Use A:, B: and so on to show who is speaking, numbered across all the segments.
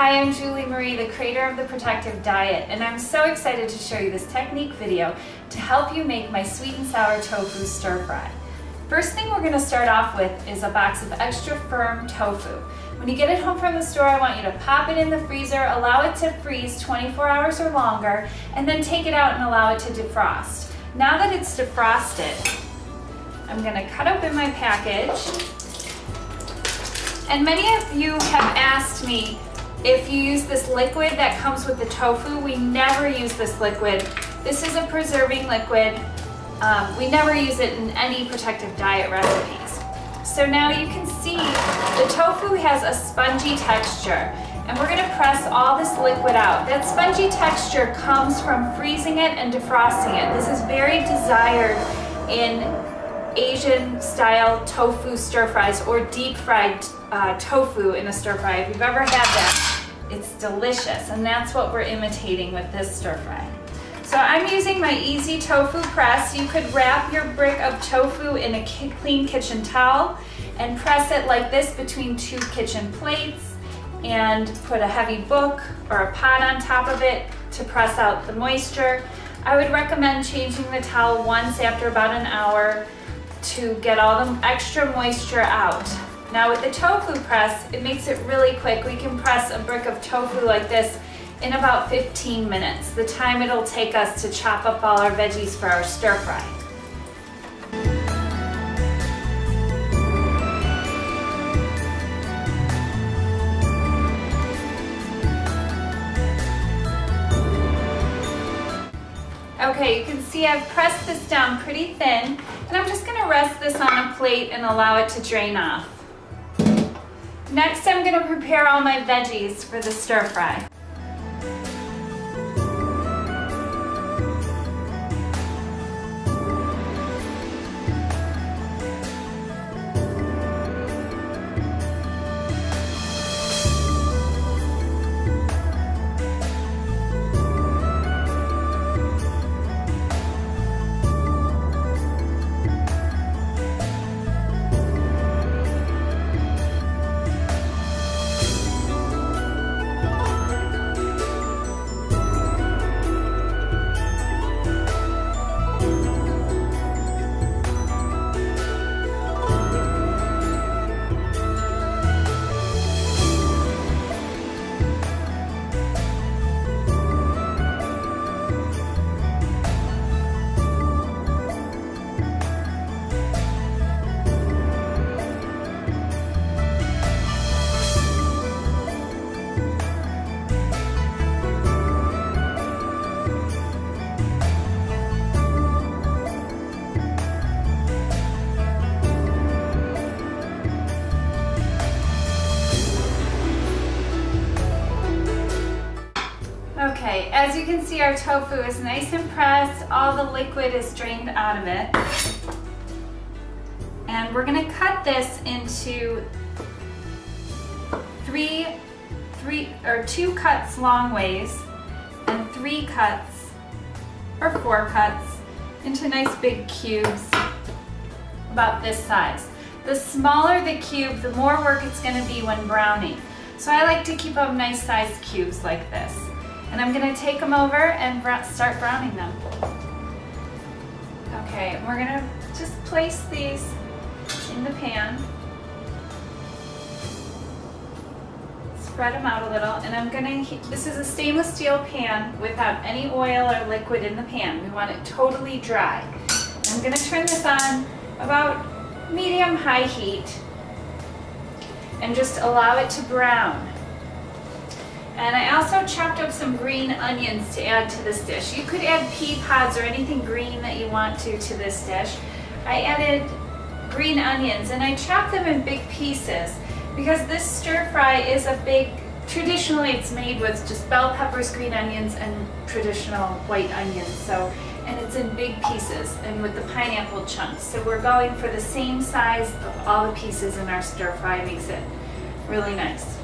A: Hi, I'm Julie Marie, the creator of The Protective Diet, and I'm so excited to show you this technique video to help you make my sweet and sour tofu stir fry. First thing we're going to start off with is a box of extra firm tofu. When you get it home from the store, I want you to pop it in the freezer, allow it to freeze 24 hours or longer, and then take it out and allow it to defrost. Now that it's defrosted, I'm going to cut open my package. And many of you have asked me if you use this liquid that comes with the tofu. We never use this liquid. This is a preserving liquid. We never use it in any protective diet recipes. So now you can see the tofu has a spongy texture, and we're gonna press all this liquid out. That spongy texture comes from freezing it and defrosting it. This is very desired in Asian style tofu stir fries or deep fried tofu in a stir fry. If you've ever had that, it's delicious, and that's what we're imitating with this stir fry. So I'm using my easy tofu press. You could wrap your brick of tofu in a clean kitchen towel and press it like this between two kitchen plates and put a heavy book or a pot on top of it to press out the moisture. I would recommend changing the towel once after about an hour to get all the extra moisture out. Now with the tofu press, it makes it really quick. We can press a brick of tofu like this in about 15 minutes, the time it'll take us to chop up all our veggies for our stir fry. Okay, you can see I've pressed this down pretty thin, and I'm just gonna rest this on a plate and allow it to drain off. Next, I'm gonna prepare all my veggies for the stir fry. Okay, as you can see, our tofu is nice and pressed. All the liquid is drained out of it. And we're gonna cut this into two cuts long ways and 3 cuts or 4 cuts into nice big cubes about this size. The smaller the cube, the more work it's gonna be when browning. So I like to keep them nice sized cubes like this. And I'm gonna take them over and start browning them. Okay, we're gonna just place these in the pan. Spread them out a little, and I'm gonna this is a stainless steel pan without any oil or liquid in the pan. We want it totally dry. I'm gonna turn this on about medium-high heat and just allow it to brown. And I also chopped up some green onions to add to this dish. You could add pea pods or anything green that you want to this dish. I added green onions, and I chopped them in big pieces because this stir fry is traditionally it's made with just bell peppers, green onions, and traditional white onions. And it's in big pieces and with the pineapple chunks. So we're going for the same size of all the pieces in our stir fry. It makes it really nice.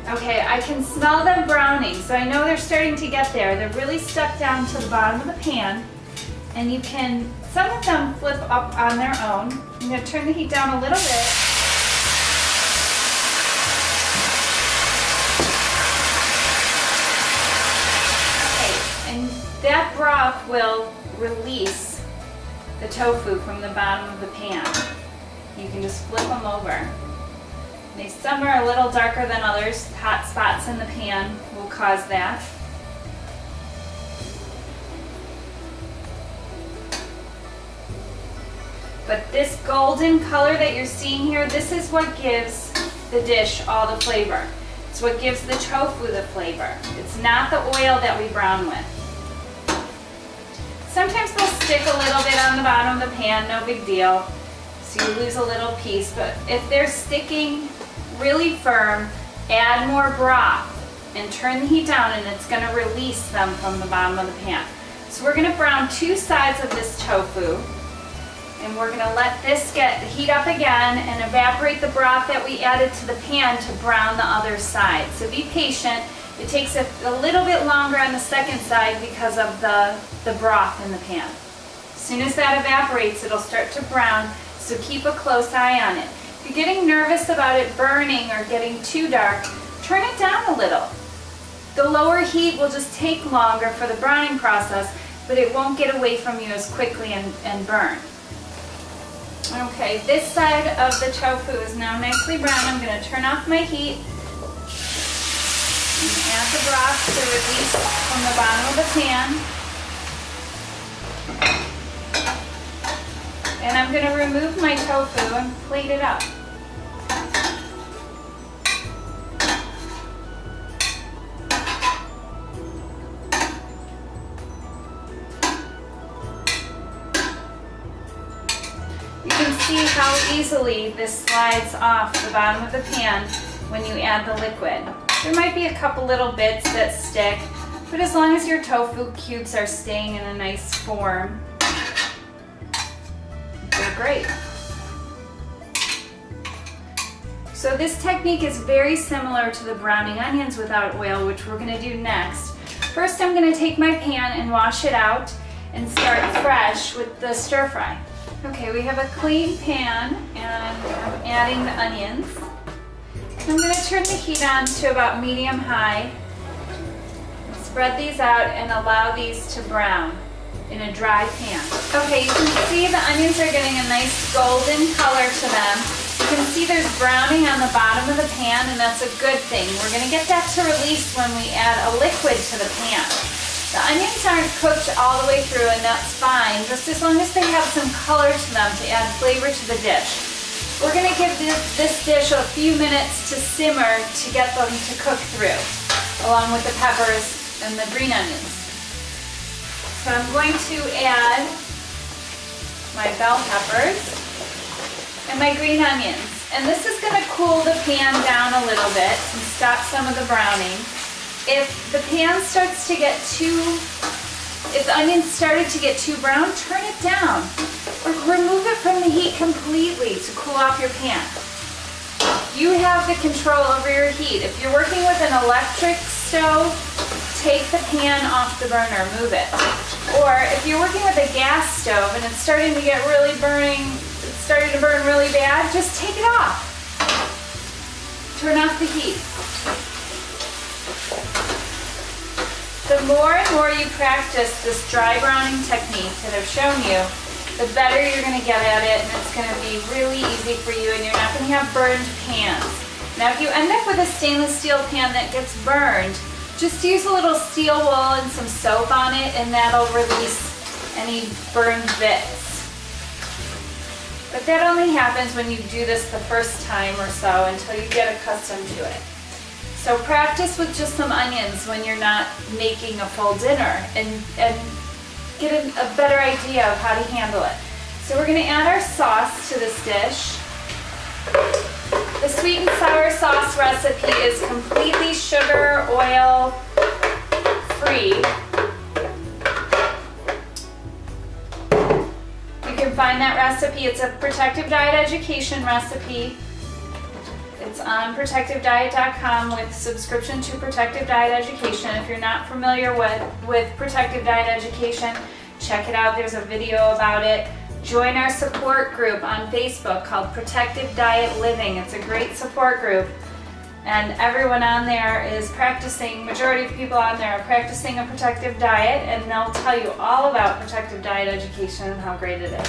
A: Okay, I can smell them browning, so I know they're starting to get there. They're really stuck down to the bottom of the pan, and you can, some of them flip up on their own. I'm going to turn the heat down a little bit. broth will release the tofu from the bottom of the pan. You can just flip them over. Some are a little darker than others. Hot spots in the pan will cause that. But this golden color that you're seeing here, this is what gives the dish all the flavor. It's what gives the tofu the flavor. It's not the oil that we brown with. Sometimes they'll stick a little bit on the bottom of the pan, no big deal. So you lose a little piece, but if they're sticking really firm, add more broth and turn the heat down, and it's going to release them from the bottom of the pan. So we're going to brown 2 sides of this tofu, and we're going to let this heat up again and evaporate the broth that we added to the pan to brown the other side. So be patient. It takes a little bit longer on the second side because of the broth in the pan. As soon as that evaporates, it'll start to brown, so keep a close eye on it. If you're getting nervous about it burning or getting too dark, turn it down a little. The lower heat will just take longer for the browning process, but it won't get away from you as quickly and burn. Okay, this side of the tofu is now nicely browned. I'm going to turn off my heat and add the broth to release from the bottom of the pan. And I'm going to remove my tofu and plate it up. You can see how easily this slides off the bottom of the pan when you add the liquid. There might be a couple little bits that stick, but as long as your tofu cubes are staying in a nice form, they're great. So this technique is very similar to the browning onions without oil, which we're going to do next. First, I'm going to take my pan and wash it out and start fresh with the stir fry. Okay, we have a clean pan and I'm adding the onions. I'm going to turn the heat on to about medium-high. Spread these out and allow these to brown in a dry pan. Okay, you can see the onions are getting a nice golden color to them. You can see there's browning on the bottom of the pan, and that's a good thing. We're going to get that to release when we add a liquid to the pan. The onions aren't cooked all the way through, and that's fine, just as long as they have some color to them to add flavor to the dish. We're going to give this dish a few minutes to simmer to get them to cook through, along with the peppers and the green onions. So I'm going to add my bell peppers and my green onions. And this is going to cool the pan down a little bit and stop some of the browning. If the pan starts to get if the onions started to get too brown, turn it down or remove it from the heat completely to cool off your pan. You have the control over your heat. If you're working with an electric stove, take the pan off the burner, move it. Or if you're working with a gas stove and it's starting to get really it's starting to burn really bad, just take it off. Turn off the heat. The more and more you practice this dry browning technique that I've shown you, the better you're going to get at it, and it's going to be really easy for you, and you're not going to have burned pans. Now if you end up with a stainless steel pan that gets burned, just use a little steel wool and some soap on it, and that'll release any burned bits. But that only happens when you do this the first time or so until you get accustomed to it. So practice with just some onions when you're not making a full dinner and get a better idea of how to handle it. So we're going to add our sauce to this dish. The sweet and sour sauce recipe is completely sugar, oil free. You can find that recipe. It's a Protective Diet Education recipe. It's on protectivediet.com with subscription to Protective Diet Education. If you're not familiar with Protective Diet Education, check it out. There's a video about it. Join our support group on Facebook called Protective Diet Living. It's a great support group. And everyone on there is practicing, majority of people on there are practicing a protective diet, and they'll tell you all about protective diet education and how great it is.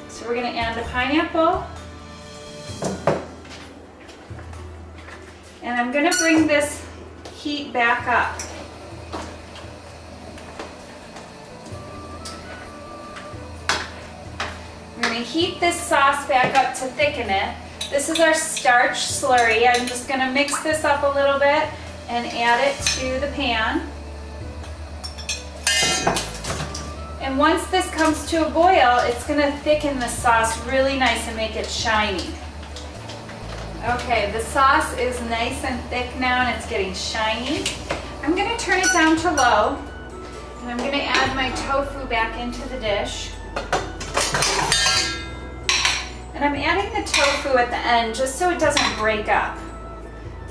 A: So we're going to add the pineapple. And I'm going to bring this heat back up. We're going to heat this sauce back up to thicken it. This is our starch slurry. I'm just going to mix this up a little bit and add it to the pan. And once this comes to a boil, it's going to thicken the sauce really nice and make it shiny. Okay, the sauce is nice and thick now and it's getting shiny. I'm going to turn it down to low, and I'm going to add my tofu back into the dish. And I'm adding the tofu at the end just so it doesn't break up.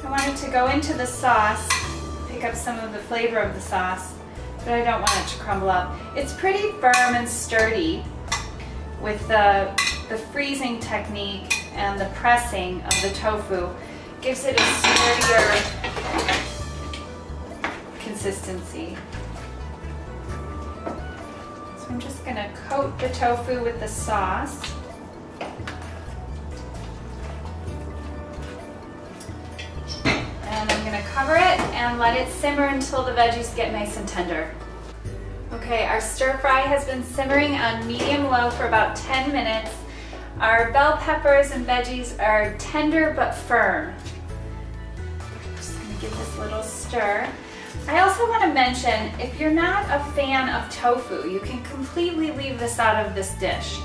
A: I want it to go into the sauce, pick up some of the flavor of the sauce, but I don't want it to crumble up. It's pretty firm and sturdy with the freezing technique, and the pressing of the tofu gives it a sturdier consistency. So I'm just going to coat the tofu with the sauce. And I'm going to cover it and let it simmer until the veggies get nice and tender. Okay, our stir fry has been simmering on medium-low for about 10 minutes. Our bell peppers and veggies are tender but firm. Just going to give this a little stir. I also want to mention, if you're not a fan of tofu, you can completely leave this out of this dish.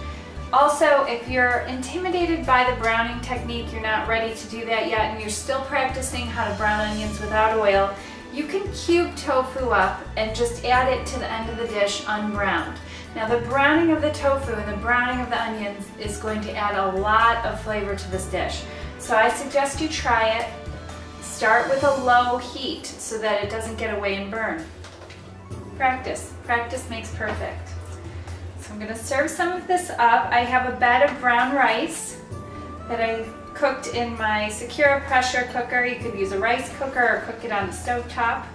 A: Also, if you're intimidated by the browning technique, you're not ready to do that yet, and you're still practicing how to brown onions without oil, you can cube tofu up and just add it to the end of the dish unbrowned. Now, the browning of the tofu and the browning of the onions is going to add a lot of flavor to this dish. So I suggest you try it. Start with a low heat so that it doesn't get away and burn. Practice. Practice makes perfect. So I'm going to serve some of this up. I have a bed of brown rice that I cooked in my Secura pressure cooker. You could use a rice cooker or cook it on the stove top.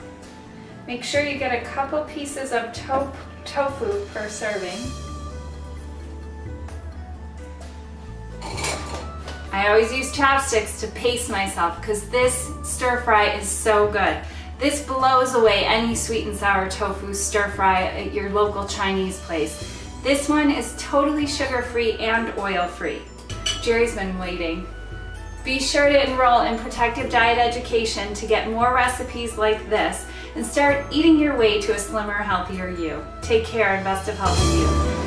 A: Make sure you get a couple pieces of tofu per serving. I always use chopsticks to pace myself because this stir fry is so good. This blows away any sweet and sour tofu stir fry at your local Chinese place. This one is totally sugar-free and oil-free. Jerry's been waiting. Be sure to enroll in Protective Diet Education to get more recipes like this and start eating your way to a slimmer, healthier you. Take care and best of health to you.